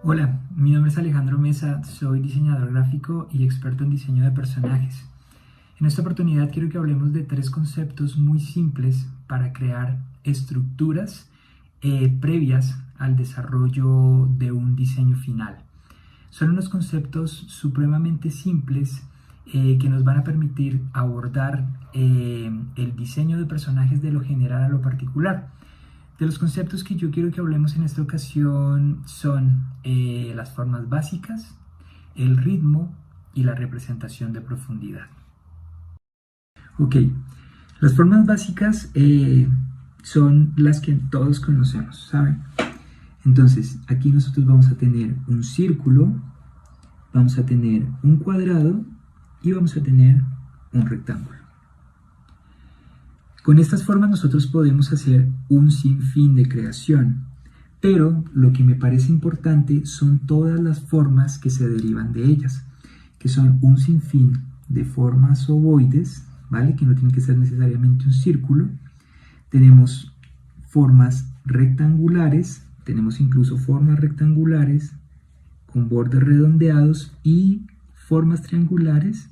Hola, mi nombre es Alejandro Mesa, soy diseñador gráfico y experto en diseño de personajes. En esta oportunidad quiero que hablemos de tres conceptos muy simples para crear estructuras previas al desarrollo de un diseño final. Son unos conceptos supremamente simples que nos van a permitir abordar el diseño de personajes de lo general a lo particular. De los conceptos que yo quiero que hablemos en esta ocasión son las formas básicas, el ritmo y la representación de profundidad. Ok, las formas básicas son las que todos conocemos, ¿saben? Entonces, aquí nosotros vamos a tener un círculo, vamos a tener un cuadrado y vamos a tener un rectángulo. Con estas formas nosotros podemos hacer un sinfín de creación, pero lo que me parece importante son todas las formas que se derivan de ellas, que son un sinfín de formas ovoides, ¿vale? Que no tienen que ser necesariamente un círculo. Tenemos formas rectangulares, tenemos incluso formas rectangulares con bordes redondeados y formas triangulares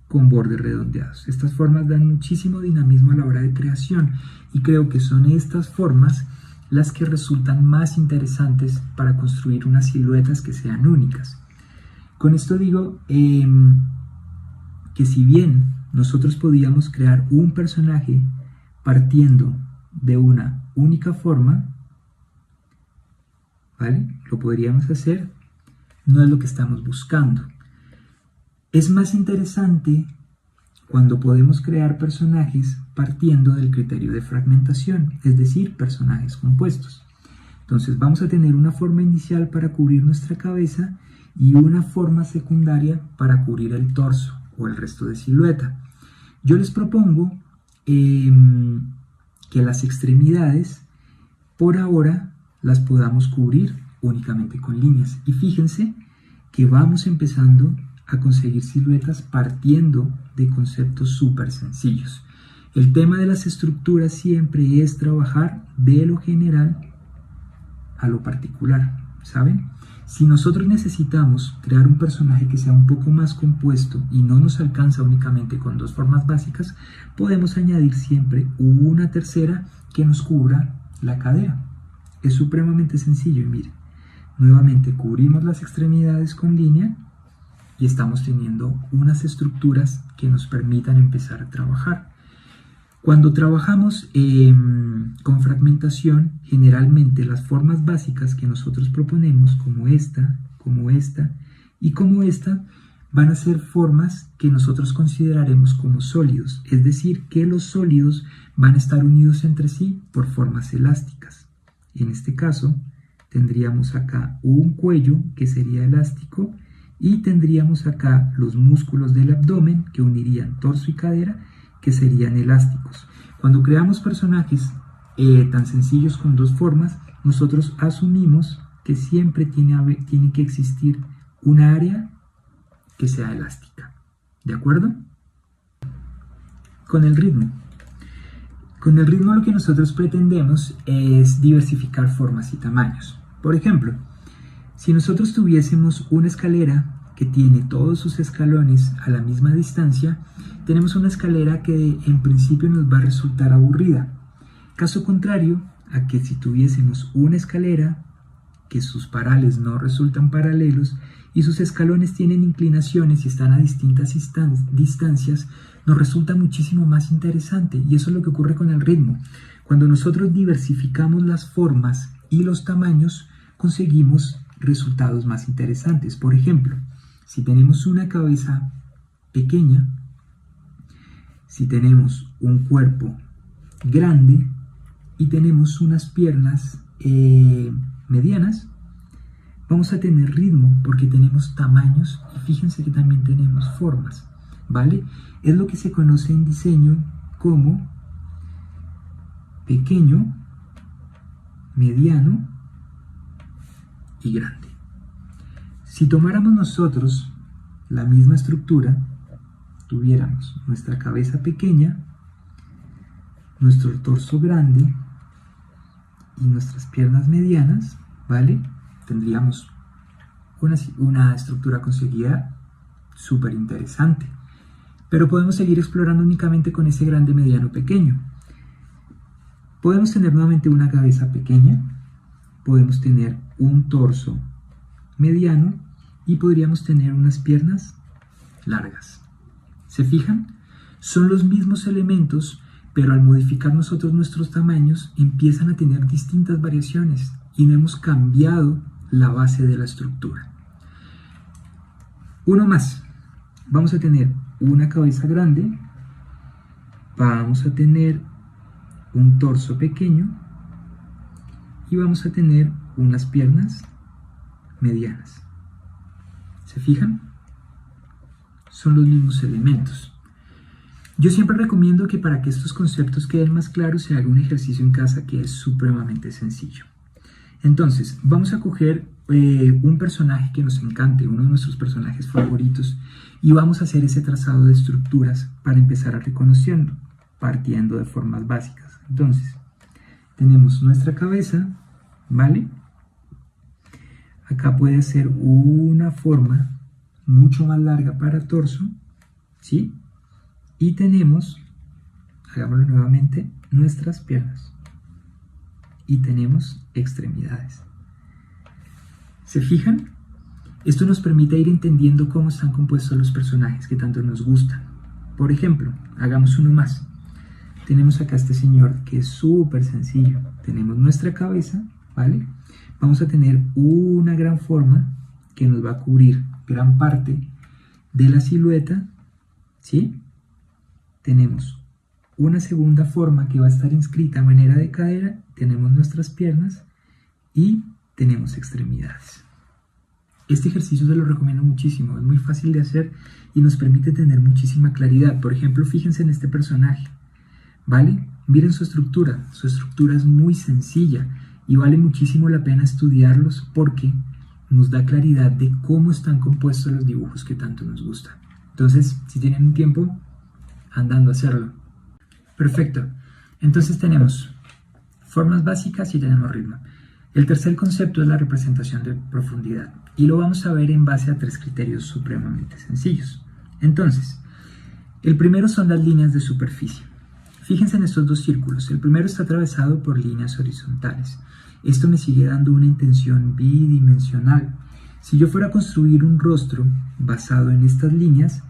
con bordes redondeados. Estas formas dan muchísimo dinamismo a la hora de creación y creo que son estas formas las que resultan más interesantes para construir unas siluetas que sean únicas. Con esto digo que si bien nosotros podíamos crear un personaje partiendo de una única forma, ¿vale? Lo podríamos hacer, no es lo que estamos buscando. Es más interesante cuando podemos crear personajes partiendo del criterio de fragmentación, es decir, personajes compuestos. Entonces vamos a tener una forma inicial para cubrir nuestra cabeza y una forma secundaria para cubrir el torso o el resto de silueta. Yo les propongo que las extremidades por ahora las podamos cubrir únicamente con líneas. Y fíjense que vamos empezando a conseguir siluetas partiendo de conceptos súper sencillos. El tema de las estructuras siempre es trabajar de lo general a lo particular, ¿saben? Si nosotros necesitamos crear un personaje que sea un poco más compuesto y no nos alcanza únicamente con dos formas básicas, podemos añadir siempre una tercera que nos cubra la cadera. Es supremamente sencillo y miren, nuevamente cubrimos las extremidades con línea y estamos teniendo unas estructuras que nos permitan empezar a trabajar. Cuando trabajamos con fragmentación, generalmente las formas básicas que nosotros proponemos, como esta y como esta, van a ser formas que nosotros consideraremos como sólidos, es decir, que los sólidos van a estar unidos entre sí por formas elásticas. En este caso, tendríamos acá un cuello que sería elástico y tendríamos acá los músculos del abdomen que unirían torso y cadera, que serían elásticos. Cuando creamos personajes tan sencillos con dos formas, nosotros asumimos que siempre tiene que existir una área que sea elástica. ¿De acuerdo? Con el ritmo. Con el ritmo lo que nosotros pretendemos es diversificar formas y tamaños. Por ejemplo, si nosotros tuviésemos una escalera que tiene todos sus escalones a la misma distancia, tenemos una escalera que en principio nos va a resultar aburrida. Caso contrario a que si tuviésemos una escalera que sus parales no resultan paralelos y sus escalones tienen inclinaciones y están a distintas distancias, nos resulta muchísimo más interesante. Y eso es lo que ocurre con el ritmo. Cuando nosotros diversificamos las formas y los tamaños, conseguimos resultados más interesantes. Por ejemplo, si tenemos una cabeza pequeña, si tenemos un cuerpo grande y tenemos unas piernas medianas, vamos a tener ritmo porque tenemos tamaños y fíjense que también tenemos formas, ¿vale? Es lo que se conoce en diseño como pequeño, mediano y grande. Si tomáramos nosotros la misma estructura, tuviéramos nuestra cabeza pequeña, nuestro torso grande y nuestras piernas medianas, ¿vale? tendríamos una estructura conseguida súper interesante. Pero podemos seguir explorando únicamente con ese grande, mediano, pequeño. Podemos tener nuevamente una cabeza pequeña, podemos tener un torso mediano y podríamos tener unas piernas largas. ¿Se fijan? Son los mismos elementos, pero al modificar nosotros nuestros tamaños empiezan a tener distintas variaciones y no hemos cambiado la base de la estructura. Uno más. Vamos a tener una cabeza grande, vamos a tener un torso pequeño y vamos a tener unas piernas medianas. ¿Se fijan? Son los mismos elementos. Yo siempre recomiendo que para que estos conceptos queden más claros se haga un ejercicio en casa que es supremamente sencillo. Entonces, vamos a coger un personaje que nos encante, uno de nuestros personajes favoritos, y vamos a hacer ese trazado de estructuras para empezar a reconocerlo, partiendo de formas básicas. Entonces, tenemos nuestra cabeza, ¿vale? Acá puede ser una forma mucho más larga para torso, ¿sí? Y tenemos, hagámoslo nuevamente, nuestras piernas. Y tenemos extremidades. ¿Se fijan? Esto nos permite ir entendiendo cómo están compuestos los personajes que tanto nos gustan. Por ejemplo, hagamos uno más. Tenemos acá a este señor que es súper sencillo. Tenemos nuestra cabeza, ¿vale? Vamos a tener una gran forma que nos va a cubrir gran parte de la silueta, ¿sí? Tenemos una segunda forma que va a estar inscrita a manera de cadera, tenemos nuestras piernas y tenemos extremidades. Este ejercicio se lo recomiendo muchísimo, es muy fácil de hacer y nos permite tener muchísima claridad. Por ejemplo, fíjense en este personaje, ¿vale? Miren su estructura es muy sencilla y vale muchísimo la pena estudiarlos porque nos da claridad de cómo están compuestos los dibujos que tanto nos gustan. Entonces, si tienen un tiempo, andando a hacerlo. Perfecto. Entonces tenemos formas básicas y tenemos ritmo. El tercer concepto es la representación de profundidad y lo vamos a ver en base a 3 criterios supremamente sencillos. Entonces, el primero son las líneas de superficie. Fíjense en estos 2 círculos. El primero está atravesado por líneas horizontales. Esto me sigue dando una intención bidimensional. Si yo fuera a construir un rostro basado en estas líneas,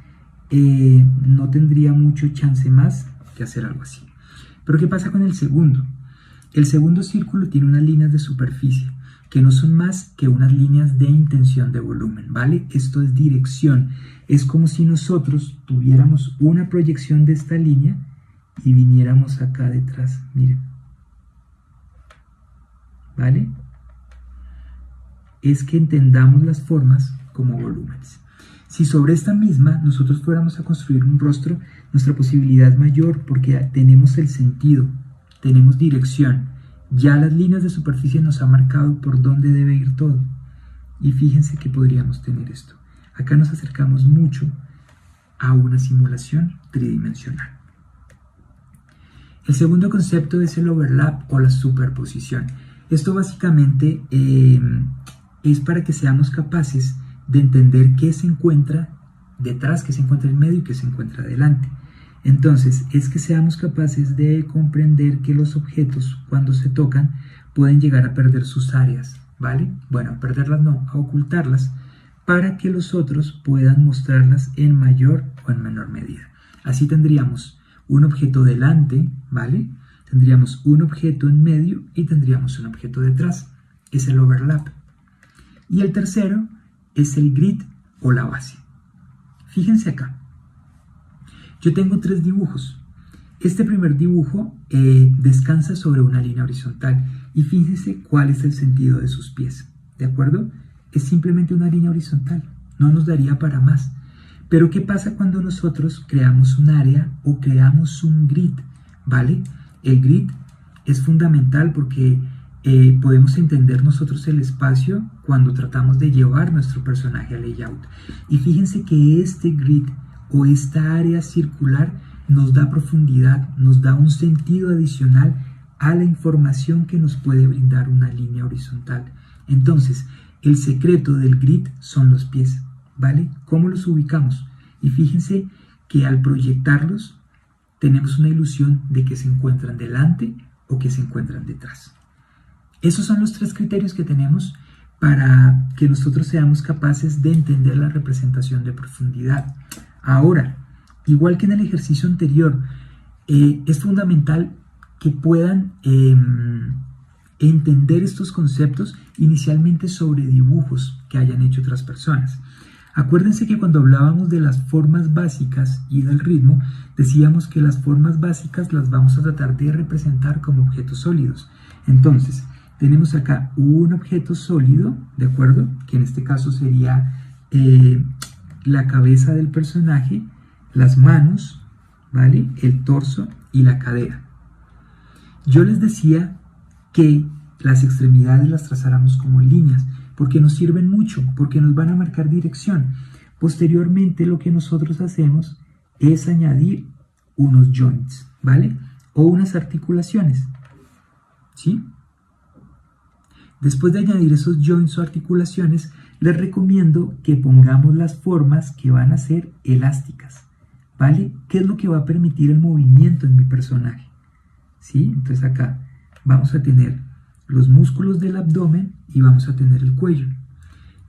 no tendría mucho chance más que hacer algo así. Pero ¿qué pasa con el segundo? El segundo círculo tiene unas líneas de superficie que no son más que unas líneas de intención de volumen, ¿vale? Esto es dirección. Es como si nosotros tuviéramos una proyección de esta línea y viniéramos acá detrás, miren. ¿Vale? Es que entendamos las formas como volúmenes. Si sobre esta misma nosotros fuéramos a construir un rostro, nuestra posibilidad es mayor porque tenemos el sentido, tenemos dirección. Ya las líneas de superficie nos han marcado por dónde debe ir todo. Y fíjense que podríamos tener esto. Acá nos acercamos mucho a una simulación tridimensional. El segundo concepto es el overlap o la superposición. Esto básicamente es para que seamos capaces de entender qué se encuentra detrás, qué se encuentra en medio y qué se encuentra delante. Entonces, es que seamos capaces de comprender que los objetos, cuando se tocan, pueden llegar a perder sus áreas, ¿vale? Bueno, a perderlas no, a ocultarlas, para que los otros puedan mostrarlas en mayor o en menor medida. Así tendríamos un objeto delante, ¿vale? Tendríamos un objeto en medio y tendríamos un objeto detrás. Es el overlap. Y el tercero es el grid o la base. Fíjense acá. Yo tengo 3 dibujos. Este primer dibujo descansa sobre una línea horizontal y fíjense cuál es el sentido de sus pies. ¿De acuerdo? Es simplemente una línea horizontal. No nos daría para más. Pero ¿qué pasa cuando nosotros creamos un área o creamos un grid? ¿Vale? El grid es fundamental porque podemos entender nosotros el espacio cuando tratamos de llevar nuestro personaje al layout. Y fíjense que este grid o esta área circular nos da profundidad, nos da un sentido adicional a la información que nos puede brindar una línea horizontal. Entonces, el secreto del grid son los pies, ¿vale? ¿Cómo los ubicamos? Y fíjense que al proyectarlos tenemos una ilusión de que se encuentran delante o que se encuentran detrás. Esos son los 3 criterios que tenemos para que nosotros seamos capaces de entender la representación de profundidad. Ahora, igual que en el ejercicio anterior, es fundamental que puedan entender estos conceptos inicialmente sobre dibujos que hayan hecho otras personas. Acuérdense que cuando hablábamos de las formas básicas y del ritmo, decíamos que las formas básicas las vamos a tratar de representar como objetos sólidos. Entonces, tenemos acá un objeto sólido, ¿de acuerdo? Que en este caso sería la cabeza del personaje, las manos, ¿vale? El torso y la cadera. Yo les decía que las extremidades las trazáramos como líneas, porque nos sirven mucho, porque nos van a marcar dirección. Posteriormente lo que nosotros hacemos es añadir unos joints, ¿vale? O unas articulaciones, ¿sí? Después de añadir esos joints o articulaciones, les recomiendo que pongamos las formas que van a ser elásticas, ¿vale? ¿Qué es lo que va a permitir el movimiento en mi personaje? ¿Sí? Entonces acá vamos a tener los músculos del abdomen y vamos a tener el cuello.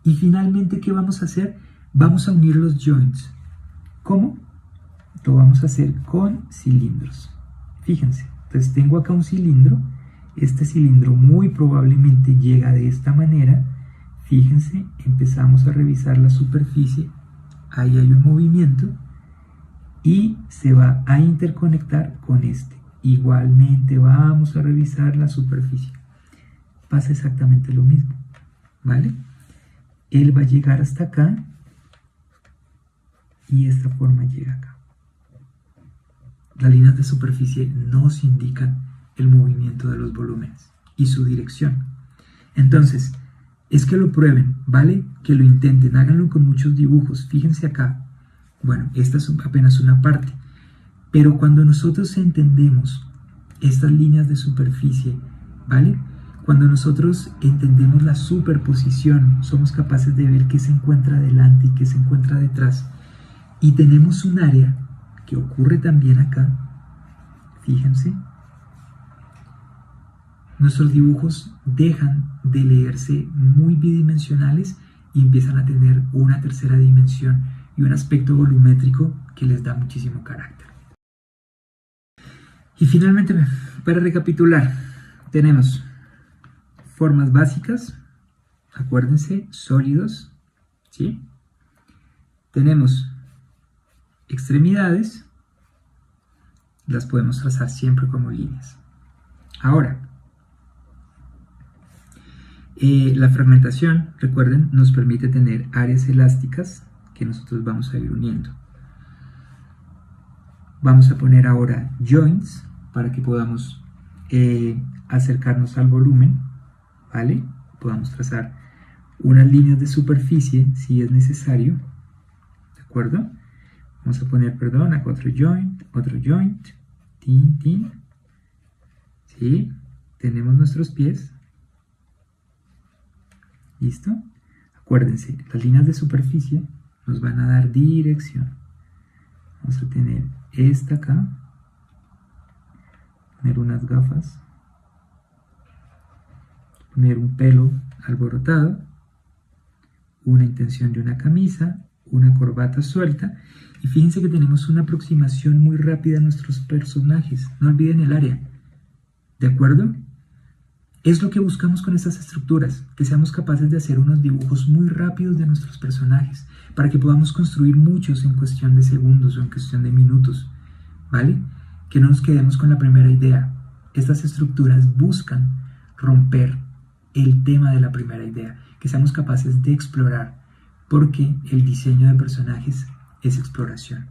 Y finalmente, ¿qué vamos a hacer? Vamos a unir los joints. ¿Cómo? Lo vamos a hacer con cilindros. Fíjense, entonces tengo acá un cilindro. Este cilindro muy probablemente llega de esta manera. Fíjense, empezamos a revisar la superficie. Ahí hay un movimiento y se va a interconectar con este. Igualmente vamos a revisar la superficie. Pasa exactamente lo mismo, ¿vale? Él va a llegar hasta acá y esta forma llega acá. Las líneas de superficie nos indican el movimiento de los volúmenes y su dirección. Entonces, es que lo prueben, ¿vale? Que lo intenten, háganlo con muchos dibujos. Fíjense acá. Bueno, esta es apenas una parte. Pero cuando nosotros entendemos estas líneas de superficie, ¿vale? Cuando nosotros entendemos la superposición, somos capaces de ver qué se encuentra delante y qué se encuentra detrás. Y tenemos un área que ocurre también acá. Fíjense. Nuestros dibujos dejan de leerse muy bidimensionales y empiezan a tener una tercera dimensión y un aspecto volumétrico que les da muchísimo carácter. Y finalmente, para recapitular, tenemos formas básicas, acuérdense, sólidos, ¿sí? Tenemos extremidades, las podemos trazar siempre como líneas. Ahora, la fragmentación, recuerden, nos permite tener áreas elásticas que nosotros vamos a ir uniendo. Vamos a poner ahora joints para que podamos acercarnos al volumen, ¿vale? Podamos trazar unas líneas de superficie si es necesario, ¿de acuerdo? Vamos a poner, perdón, acá otro joint, tin, tin, ¿sí? Tenemos nuestros pies. ¿Listo? Acuérdense, las líneas de superficie nos van a dar dirección. Vamos a tener esta acá, poner unas gafas, poner un pelo alborotado, una intención de una camisa, una corbata suelta, y fíjense que tenemos una aproximación muy rápida a nuestros personajes. No olviden el área, ¿de acuerdo? Es lo que buscamos con estas estructuras, que seamos capaces de hacer unos dibujos muy rápidos de nuestros personajes, para que podamos construir muchos en cuestión de segundos o en cuestión de minutos, ¿vale? Que no nos quedemos con la primera idea. Estas estructuras buscan romper el tema de la primera idea, que seamos capaces de explorar, porque el diseño de personajes es exploración.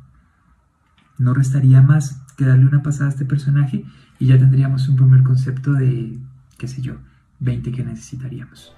No restaría más que darle una pasada a este personaje y ya tendríamos un primer concepto de, qué sé yo, 20 que necesitaríamos.